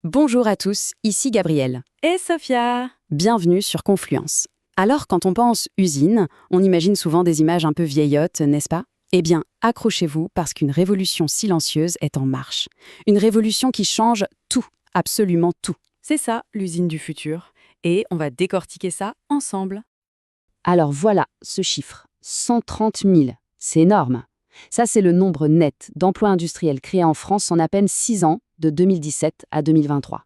Bonjour à tous, ici Gabrielle. Et Sophia. Bienvenue sur Confluence. Alors, quand on pense usine, on imagine souvent des images un peu vieillottes, n'est-ce pas? Eh bien, accrochez-vous parce qu'une révolution silencieuse est en marche. Une révolution qui change tout, absolument tout. C'est ça, l'usine du futur. Et on va décortiquer ça ensemble. Alors voilà, ce chiffre, 130 000, c'est énorme. Ça, c'est le nombre net d'emplois industriels créés en France en à peine 6 ans, de 2017 à 2023.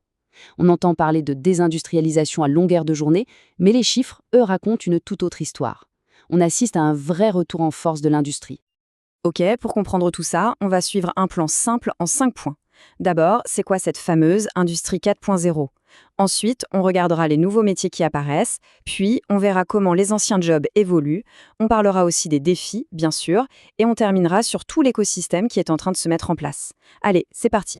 On entend parler de désindustrialisation à longueur de journée, mais les chiffres, eux, racontent une toute autre histoire. On assiste à un vrai retour en force de l'industrie. Ok, pour comprendre tout ça, on va suivre un plan simple en 5 points. D'abord, c'est quoi cette fameuse Industrie 4.0 ? Ensuite, on regardera les nouveaux métiers qui apparaissent, puis on verra comment les anciens jobs évoluent, on parlera aussi des défis, bien sûr, et on terminera sur tout l'écosystème qui est en train de se mettre en place. Allez, c'est parti.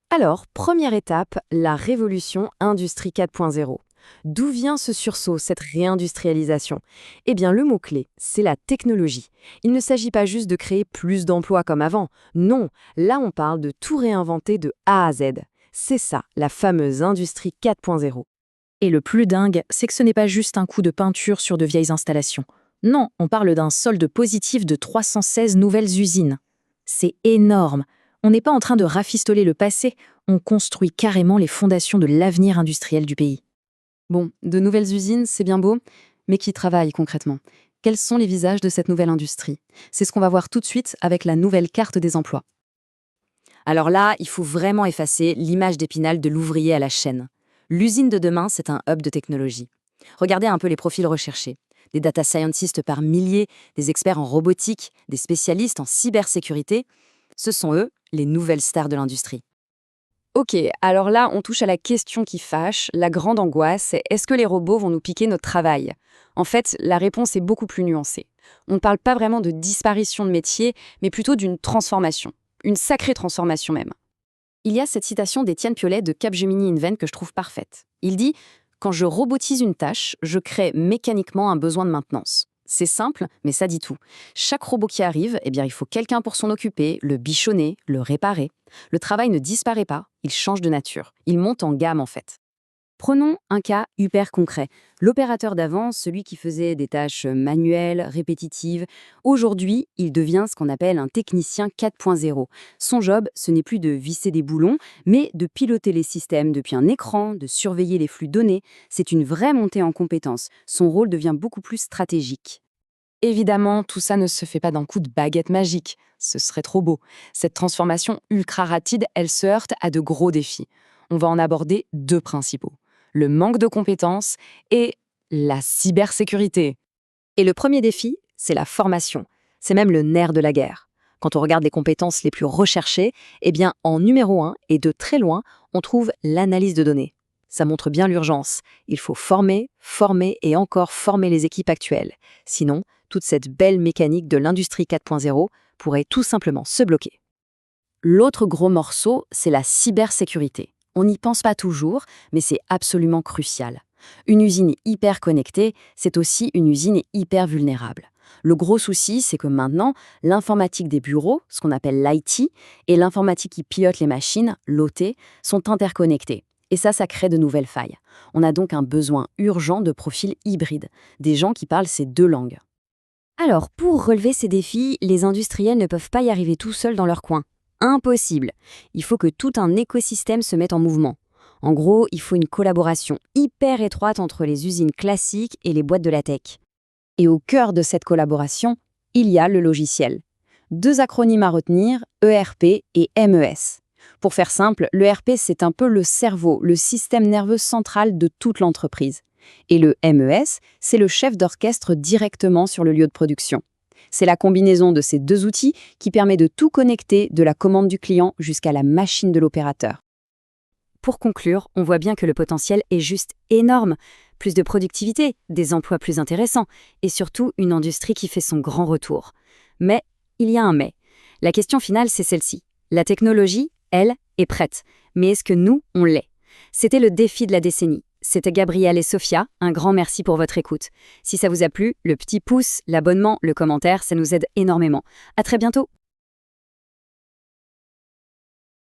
Alors, première étape, la révolution Industrie 4.0. D'où vient ce sursaut, cette réindustrialisation? Eh bien, le mot-clé, c'est la technologie. Il ne s'agit pas juste de créer plus d'emplois comme avant. Non, là on parle de tout réinventer de A à Z. C'est ça, la fameuse Industrie 4.0. Et le plus dingue, c'est que ce n'est pas juste un coup de peinture sur de vieilles installations. Non, on parle d'un solde positif de 316 nouvelles usines. C'est énorme. On n'est pas en train de rafistoler le passé, on construit carrément les fondations de l'avenir industriel du pays. Bon, de nouvelles usines, c'est bien beau, mais qui travaillent concrètement? Quels sont les visages de cette nouvelle industrie? C'est ce qu'on va voir tout de suite avec la nouvelle carte des emplois. Alors là, il faut vraiment effacer l'image d'Épinal de l'ouvrier à la chaîne. L'usine de demain, c'est un hub de technologie. Regardez un peu les profils recherchés. Des data scientists par milliers, des experts en robotique, des spécialistes en cybersécurité. Ce sont eux, les nouvelles stars de l'industrie. Ok, alors là, on touche à la question qui fâche, la grande angoisse, c'est est-ce que les robots vont nous piquer notre travail? En fait, la réponse est beaucoup plus nuancée. On ne parle pas vraiment de disparition de métier, mais plutôt d'une transformation. Une sacrée transformation même. Il y a cette citation d'Étienne Piolet de Capgemini Invent que je trouve parfaite. Il dit « Quand je robotise une tâche, je crée mécaniquement un besoin de maintenance ». C'est simple, mais ça dit tout. Chaque robot qui arrive, eh bien, il faut quelqu'un pour s'en occuper, le bichonner, le réparer. Le travail ne disparaît pas, il change de nature. Il monte en gamme, en fait. Prenons un cas hyper concret. L'opérateur d'avant, celui qui faisait des tâches manuelles, répétitives, aujourd'hui, il devient ce qu'on appelle un technicien 4.0. Son job, ce n'est plus de visser des boulons, mais de piloter les systèmes depuis un écran, de surveiller les flux donnés. C'est une vraie montée en compétences. Son rôle devient beaucoup plus stratégique. Évidemment, tout ça ne se fait pas d'un coup de baguette magique. Ce serait trop beau. Cette transformation ultra rapide, elle se heurte à de gros défis. On va en aborder 2 principaux. Le manque de compétences et la cybersécurité. Et le premier défi, c'est la formation. C'est même le nerf de la guerre. Quand on regarde les compétences les plus recherchées, eh bien, en numéro 1 et de très loin, on trouve l'analyse de données. Ça montre bien l'urgence. Il faut former, former et encore former les équipes actuelles. Sinon, toute cette belle mécanique de l'industrie 4.0 pourrait tout simplement se bloquer. L'autre gros morceau, c'est la cybersécurité. On n'y pense pas toujours, mais c'est absolument crucial. Une usine hyper connectée, c'est aussi une usine hyper vulnérable. Le gros souci, c'est que maintenant, l'informatique des bureaux, ce qu'on appelle l'IT, et l'informatique qui pilote les machines, l'OT, sont interconnectés. Et ça crée de nouvelles failles. On a donc un besoin urgent de profils hybrides, des gens qui parlent ces 2 langues. Alors, pour relever ces défis, les industriels ne peuvent pas y arriver tout seuls dans leur coin. Impossible. Il faut que tout un écosystème se mette en mouvement. En gros, il faut une collaboration hyper étroite entre les usines classiques et les boîtes de la tech. Et au cœur de cette collaboration, il y a le logiciel. 2 acronymes à retenir, ERP et MES. Pour faire simple, l'ERP, c'est un peu le cerveau, le système nerveux central de toute l'entreprise. Et le MES, c'est le chef d'orchestre directement sur le lieu de production. C'est la combinaison de ces 2 outils qui permet de tout connecter de la commande du client jusqu'à la machine de l'opérateur. Pour conclure, on voit bien que le potentiel est juste énorme. Plus de productivité, des emplois plus intéressants et surtout une industrie qui fait son grand retour. Mais il y a un mais. La question finale, c'est celle-ci. La technologie, elle, est prête. Mais est-ce que nous, on l'est? C'était le défi de la décennie. C'était Gabrielle et Sophia, un grand merci pour votre écoute. Si ça vous a plu, le petit pouce, l'abonnement, le commentaire, ça nous aide énormément. À très bientôt.